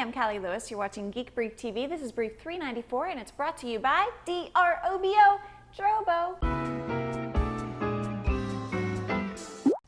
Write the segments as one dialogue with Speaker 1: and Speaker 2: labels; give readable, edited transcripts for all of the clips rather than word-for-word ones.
Speaker 1: I'm Callie Lewis. You're watching Geek Brief TV. This is Brief 394, and it's brought to you by DROBO, Drobo.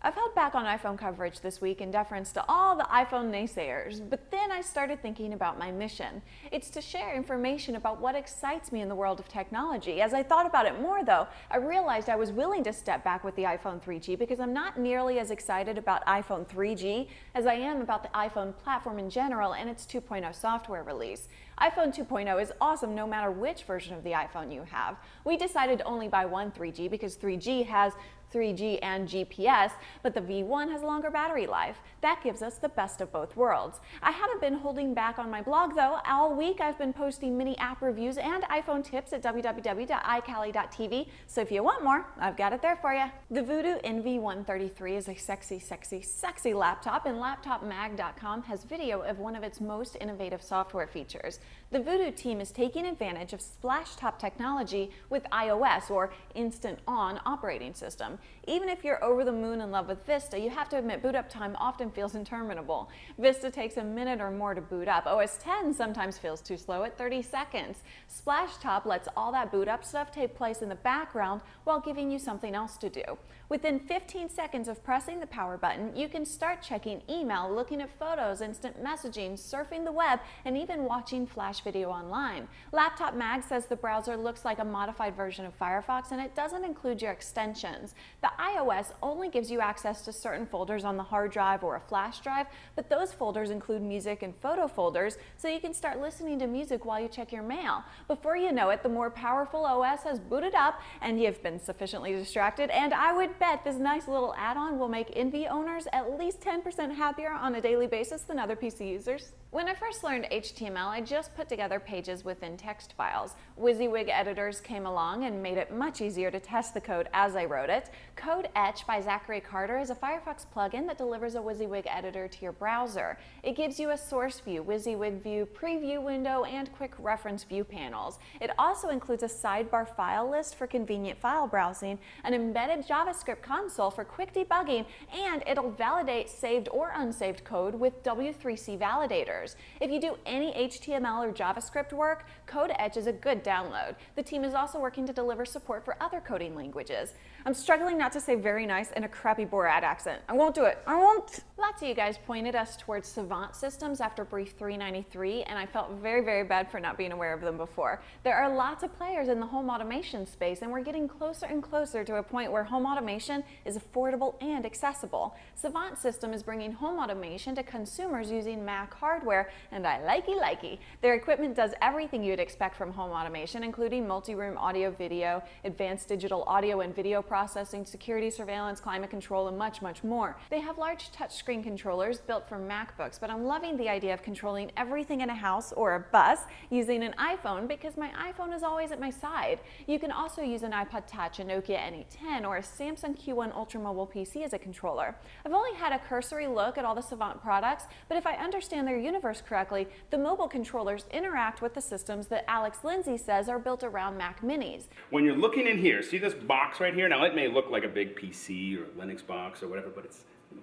Speaker 1: I've held back on iPhone coverage this week in deference to all the iPhone naysayers, but then I started thinking about my mission. It's to share information about what excites me in the world of technology. As I thought about it more, though, I realized I was willing to step back with the iPhone 3G because I'm not nearly as excited about iPhone 3G as I am about the iPhone platform in general and its 2.0 software release. iPhone 2.0 is awesome no matter which version of the iPhone you have. We decided to only buy one 3G because 3G has 3G and GPS, but the V1 has longer battery life. That gives us the best of both worlds. I haven't been holding back on my blog though. All week I've been posting mini app reviews and iPhone tips at www.icallie.tv, so if you want more, I've got it there for you. The Voodoo NV133 is a sexy laptop, and laptopmag.com has video of one of its most innovative software features. The Voodoo team is taking advantage of splashtop technology with iOS, or Instant On operating system. Even if you're over the moon in love with Vista, you have to admit boot up time often feels interminable. Vista takes a minute or more to boot up. OS X sometimes feels too slow at 30 seconds. Splashtop lets all that boot up stuff take place in the background while giving you something else to do. Within 15 seconds of pressing the power button, you can start checking email, looking at photos, instant messaging, surfing the web, and even watching Flash video online. Laptop Mag says the browser looks like a modified version of Firefox, and it doesn't include your extensions. The iOS only gives you access to certain folders on the hard drive or a flash drive, but those folders include music and photo folders, so you can start listening to music while you check your mail. Before you know it, the more powerful OS has booted up, and you've been sufficiently distracted, and I would bet this nice little add-on will make Envy owners at least 10% happier on a daily basis than other PC users. When I first learned HTML, I just put together pages within text files. WYSIWYG editors came along and made it much easier to test the code as I wrote it. Code Etch by Zachary Carter is a Firefox plugin that delivers a WYSIWYG editor to your browser. It gives you a source view, WYSIWYG view, preview window, and quick reference view panels. It also includes a sidebar file list for convenient file browsing, an embedded JavaScript console for quick debugging, and it'll validate saved or unsaved code with W3C validators. If you do any HTML or JavaScript work, Code Etch is a good download. The team is also working to deliver support for other coding languages. I'm struggling not to say very nice in a crappy Borat accent. I won't do it. I won't. Lots of you guys pointed us towards Savant systems after Brief 393, and I felt very bad for not being aware of them before. There are lots of players in the home automation space, and we're getting closer and closer to a point where home automation is affordable and accessible. Savant System is bringing home automation to consumers using Mac hardware, and I likey. Their equipment does everything you'd expect from home automation, including multi-room audio video, advanced digital audio and video processing, security surveillance, climate control, and much more. They have large touchscreen controllers built for MacBooks, but I'm loving the idea of controlling everything in a house or a bus using an iPhone because my iPhone is always at my side. You can also use an iPod Touch, a Nokia NE10, or a Samsung Q1 Ultra mobile PC as a controller. I've only had a cursory look at all the Savant products, but if I understand their universe correctly, the mobile controllers interact with the systems that Alex Lindsay says are built around Mac Minis.
Speaker 2: When you're looking in here, see this box right here? Now it may look like a big PC or a Linux box or whatever, but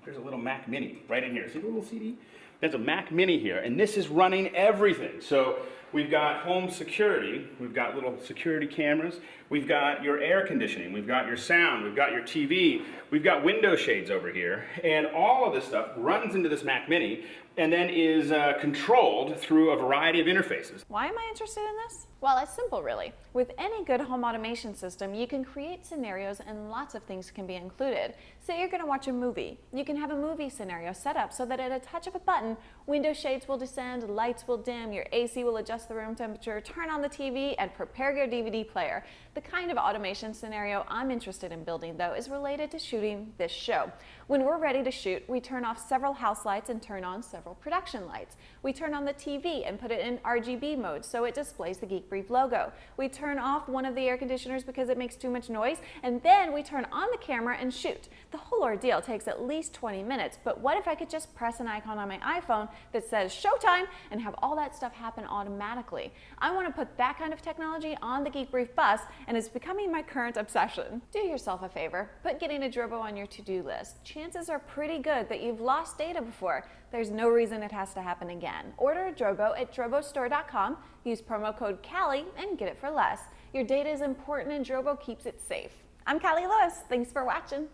Speaker 2: there's a little Mac Mini right in here. See the little CD? There's a Mac Mini here, and this is running everything. So we've got home security, we've got little security cameras, we've got your air conditioning, we've got your sound, we've got your TV, we've got window shades over here, and all of this stuff runs into this Mac Mini and then is controlled through a variety of interfaces.
Speaker 1: Why am I interested in this? Well, it's simple really. With any good home automation system, you can create scenarios and lots of things can be included. Say you're going to watch a movie. You can have a movie scenario set up so that at a touch of a button, window shades will descend, lights will dim, your AC will adjust the room temperature, turn on the TV, and prepare your DVD player. The kind of automation scenario I'm interested in building, though, is related to shooting this show. When we're ready to shoot, we turn off several house lights and turn on several production lights. We turn on the TV and put it in RGB mode so it displays the Geek Brief logo. We turn off one of the air conditioners because it makes too much noise, and then we turn on the camera and shoot. The whole ordeal takes at least 20 minutes, but what if I could just press an icon on my iPhone that says showtime and have all that stuff happen automatically? I want to put that kind of technology on the Geek Brief bus, and it's becoming my current obsession. Do yourself a favor, put getting a Drobo on your to-do list. Chances are pretty good that you've lost data before. There's no reason it has to happen again. Order a Drobo at drobostore.com, use promo code Callie, and get it for less. Your data is important and Drobo keeps it safe. I'm Callie Lewis. Thanks for watching.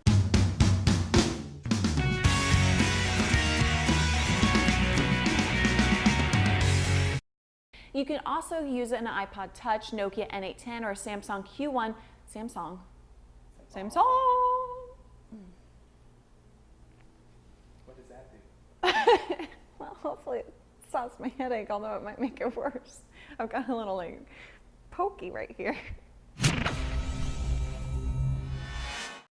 Speaker 1: You can also use an iPod Touch, Nokia N810, or Samsung Q1. Samsung.
Speaker 2: What does that do?
Speaker 1: Well, hopefully it stops my headache, although it might make it worse. I've got a little like pokey right here.